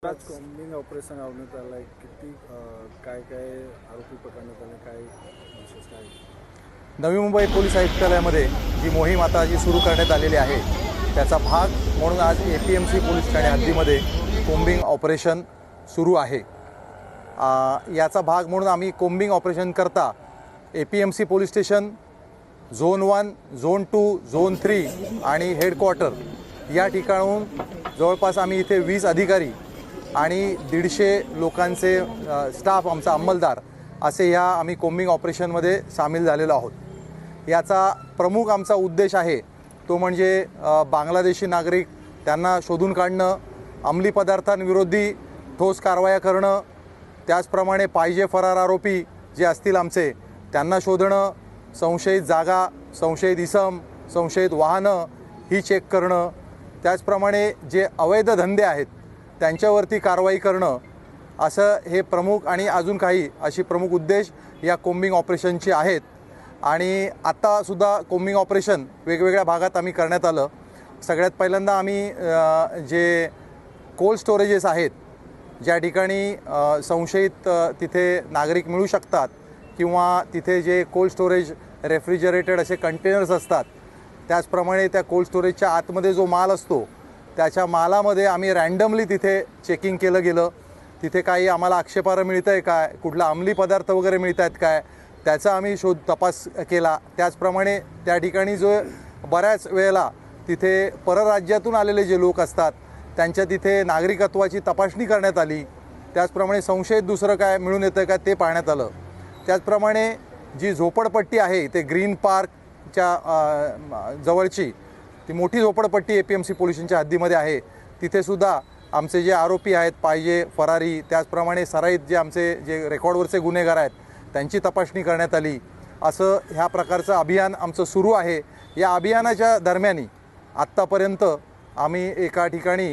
Combing operation लावण्यात आलं आहे. किती काय काय आरोपी पकडण्यात आले, काय विशेष काय? नवी मुंबई पोलीस आयुक्तालयामध्ये जी मोहीम आता जी सुरू करण्यात आलेली आहे त्याचा भाग म्हणून आज APMC पोलीस ठाणे हद्दीमध्ये कोम्बिंग ऑपरेशन सुरू आहे। याचा भाग म्हणून आम्ही कोम्बिंग ऑपरेशन करता APMC police station zone 1, zone 2, zone 3 आणि हेडक्वार्टर या ठिकाणाहून जवळपास आम्ही इथे 20 अधिकारी आणि 150 लोकांचे स्टाफ आमचा अंमलदार असे ह्या आम्ही कोम्बिंग ऑपरेशनमध्ये सामील झालेलो आहोत। याचा प्रमुख आमचा उद्देश आहे तो म्हणजे बांगलादेशी नागरिक त्यांना शोधून काढणं, अंमली पदार्थांविरोधी ठोस कारवाया करणं, त्याचप्रमाणे पाहिजे फरार आरोपी जे असतील आमचे त्यांना शोधणं, संशयित जागा, संशयित इसम, संशयित वाहनं ही चेक करणं, त्याचप्रमाणे जे अवैध धंदे आहेत त्यांच्यावरती कारवाई करणं, असं हे प्रमुख आणि अजून काही अशी प्रमुख उद्देश या कोम्बिंग ऑपरेशनचे आहेत। आणि आत्तासुद्धा कोम्बिंग ऑपरेशन वेगवेगळ्या भागात आम्ही करण्यात आलं। सगळ्यात पहिल्यांदा आम्ही जे कोल्ड स्टोरेजेस आहेत ज्या ठिकाणी संशयित तिथे नागरिक मिळू शकतात किंवा तिथे जे कोल्ड स्टोरेज रेफ्रिजरेटेड असे कंटेनर्स असतात, त्याचप्रमाणे त्या कोल्ड स्टोरेजच्या आतमध्ये जो माल असतो त्याच्या मालामध्ये आम्ही रँडमली तिथे चेकिंग केलं गेलं। तिथे काही आम्हाला आक्षेपार्ह मिळतं आहे काय, कुठला अंमली पदार्थ वगैरे मिळत आहेत काय, त्याचा आम्ही तपास केला। त्याचप्रमाणे त्या ठिकाणी जो बऱ्याच वेळेला तिथे परराज्यातून आलेले जे लोक असतात त्यांच्या तिथे नागरिकत्वाची तपासणी करण्यात आली। त्याचप्रमाणे संशयित दुसरं काय मिळून येतं का ते पाहण्यात आलं। त्याचप्रमाणे जी झोपडपट्टी आहे ते ग्रीन पार्कच्या जवळची ती मोठी झोपडपट्टी APMC पोलिसांच्या हद्दीमध्ये आहे, तिथेसुद्धा आमचे जे आरोपी आहेत पाहिजे फरारी, त्याचप्रमाणे सराईत जे आमचे जे रेकॉर्डवरचे गुन्हेगार आहेत त्यांची तपासणी करण्यात आली। असं ह्या प्रकारचं अभियान आमचं सुरू आहे। या अभियानाच्या दरम्यान आत्तापर्यंत आम्ही एका ठिकाणी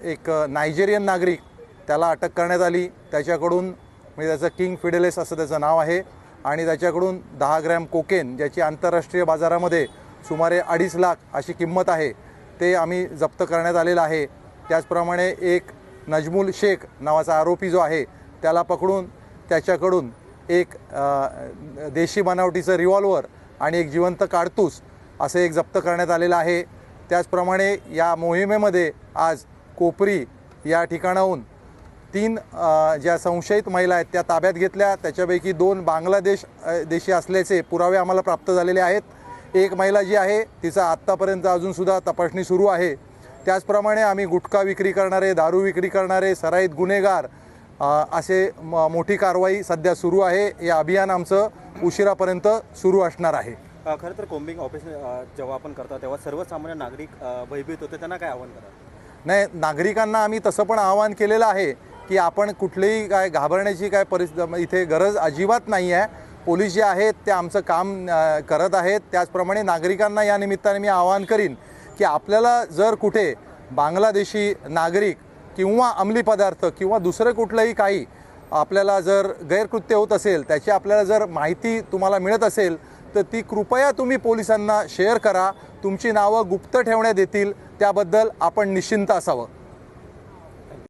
एक नायजेरियन नागरिक त्याला अटक करण्यात आली। त्याच्याकडून म्हणजे त्याचं किंग फिडेलिस असं त्याचं नाव आहे आणि त्याच्याकडून 10 ग्रॅम कोकेन ज्याची आंतरराष्ट्रीय बाजारामध्ये सुमारे 2.5 लाख अशी किंमत आहे ते आम्ही जप्त करण्यात आलेलं आहे। त्याचप्रमाणे एक नजमुल शेख नावाचा आरोपी जो आहे त्याला पकडून त्याच्याकडून एक देशी बनावटीचं रिव्हॉल्वर आणि एक जिवंत काडतूस असे एक जप्त करण्यात आलेलं आहे। त्याचप्रमाणे या मोहिमेमध्ये आज कोपरी या ठिकाणाहून 3 ज्या संशयित महिला आहेत त्या ताब्यात घेतल्या। त्याच्यापैकी 2 बांगलादेश देशी असल्याचे पुरावे आम्हाला प्राप्त झालेले आहेत। एक महिला जी आहे तिचा आत्तापर्यंत अजूनसुद्धा तपासणी सुरू आहे। त्याचप्रमाणे आम्ही गुटखा विक्री करणारे, दारू विक्री करणारे, सराईत गुन्हेगार असे मोठी कारवाई सध्या सुरू आहे। हे अभियान आमचं उशिरापर्यंत सुरू असणार आहे। खरं तर कोम्बिंग ऑपरेशन जेव्हा आपण करतो तेव्हा सर्वसामान्य नागरिक भयभीत होते, त्यांना काय आव्हान करा? नाही, नागरिकांना आम्ही तसं पण आवाहन केलेलं आहे की आपण कुठलेही काय घाबरण्याची काय परिस्थिती इथे गरज अजिबात नाही आहे। पोलीस जे आहेत ते आमचं काम करत आहेत। त्याचप्रमाणे नागरिकांना या निमित्ताने मी आवाहन करीन की आपल्याला जर कुठे बांगलादेशी नागरिक किंवा अंमली पदार्थ किंवा दुसरं कुठलंही काही आपल्याला जर गैरकृत्य होत असेल, त्याची आपल्याला जर माहिती तुम्हाला मिळत असेल तर ती कृपया तुम्ही पोलिसांना शेअर करा। तुमची नावं गुप्त ठेवण्यात येतील, त्याबद्दल आपण निश्चिंत असावं।